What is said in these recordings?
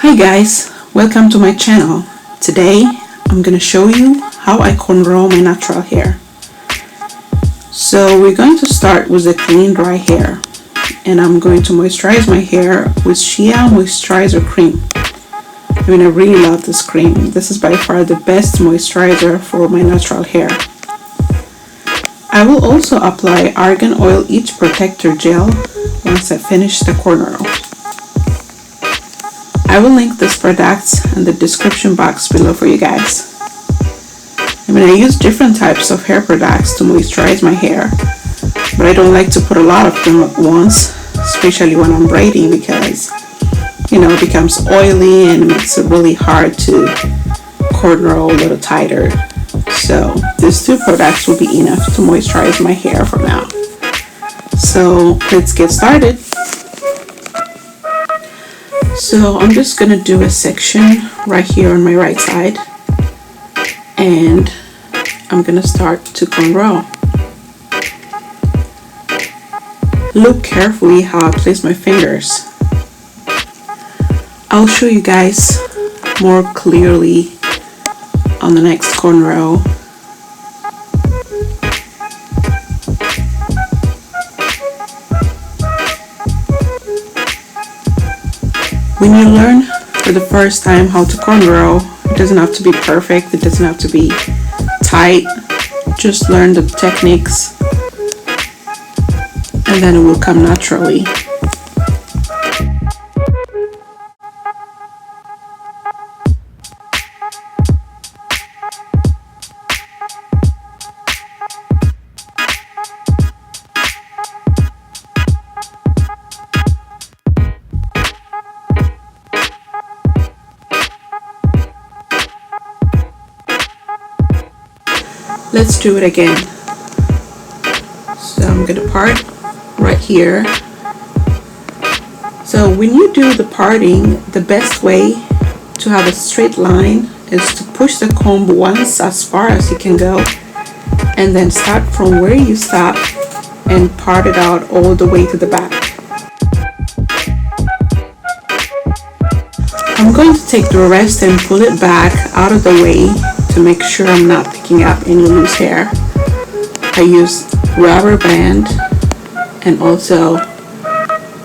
Hi guys, welcome to my channel. Today I'm gonna show you how I cornrow my natural hair. So we're going to start with the clean dry hair, and I'm going to moisturize my hair with Shea Moisturizer Cream. I really love this cream. This is by far the best moisturizer for my natural hair. I will also apply Argan Oil Itch Protector Gel once I finish the cornrow. I will link these products in the description box below for you guys. I use different types of hair products to moisturize my hair, but I don't like to put a lot of them at once, especially when I'm braiding, because it becomes oily and makes it really hard to cornrow a little tighter. So these two products will be enough to moisturize my hair for now. So let's get started. So I'm just gonna do a section right here on my right side, and I'm gonna start to cornrow. Look carefully how I place my fingers. I'll show you guys more clearly on the next cornrow. When you learn for the first time how to cornrow, it doesn't have to be perfect, it doesn't have to be tight. Just learn the techniques and then it will come naturally. Let's do it again. So I'm gonna part right here. So when you do the parting, the best way to have a straight line is to push the comb once as far as you can go, and then start from where you stop and part it out all the way to the back. I'm going to take the rest and pull it back out of the way to make sure I'm not picking up any loose hair. I use rubber band and also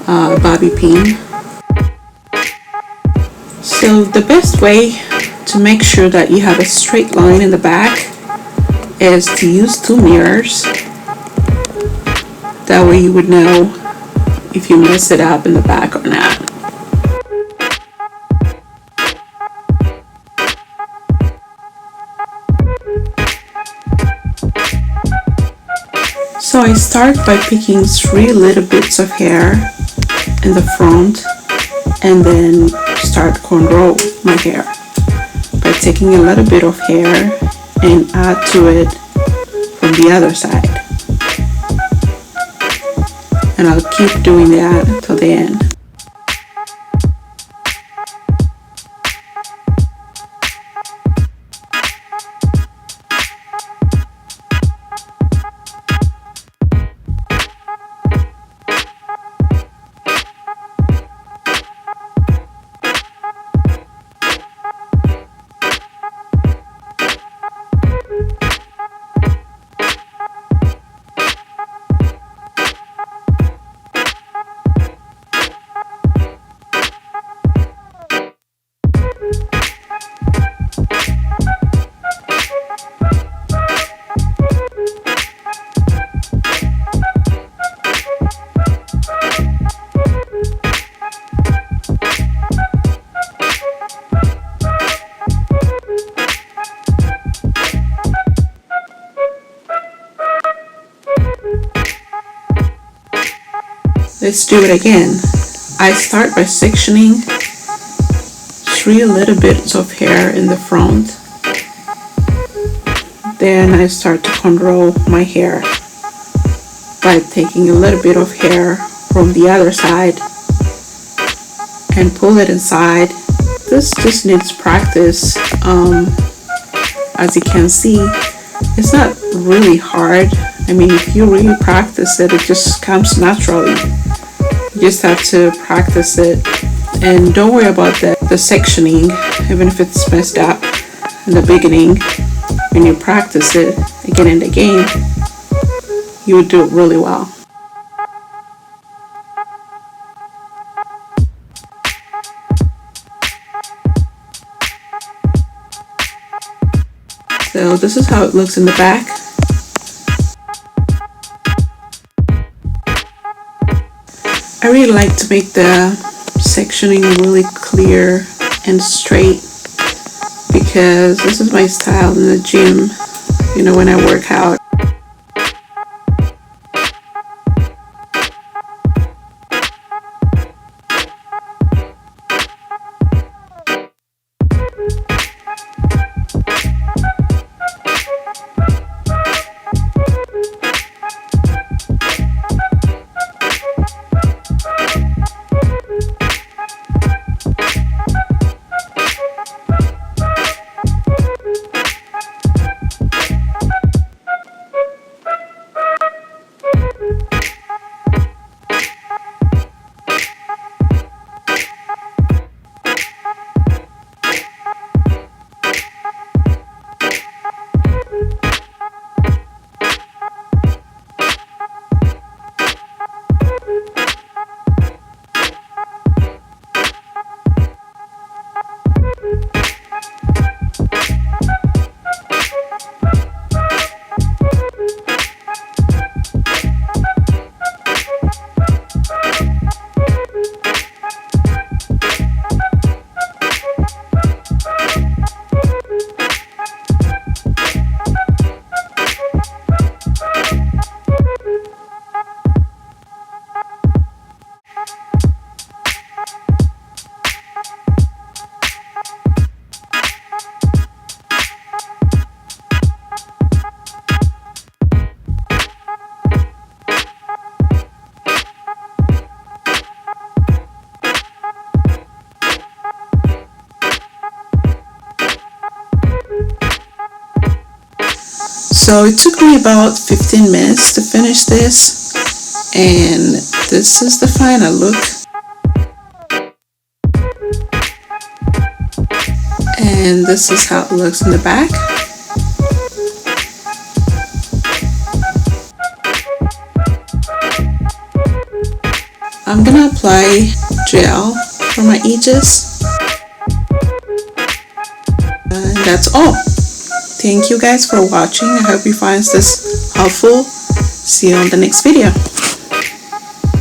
bobby pin. So the best way to make sure that you have a straight line in the back is to use two mirrors. That way you would know if you mess it up in the back or not. So I start by picking 3 little bits of hair in the front and then start cornrow my hair by taking a little bit of hair and add to it from the other side. And I'll keep doing that till the end. Let's do it again. I start by sectioning 3 little bits of hair in the front. Then I start to cornrow my hair by taking a little bit of hair from the other side and pull it inside. This just needs practice. As you can see, it's not really hard. If you really practice it, it just comes naturally. You just have to practice it And don't worry about the sectioning, even if it's messed up in the beginning. When you practice it again and again, you would do it really well. So this is how it looks in the back. I really like to make the sectioning really clear and straight, because this is my style in the gym, you know, when I work out. So it took me about 15 minutes to finish this, and this is the final look. And this is how it looks in the back. I'm gonna apply gel for my edges. And that's all. Thank you guys for watching. I hope you find this helpful. See you on the next video.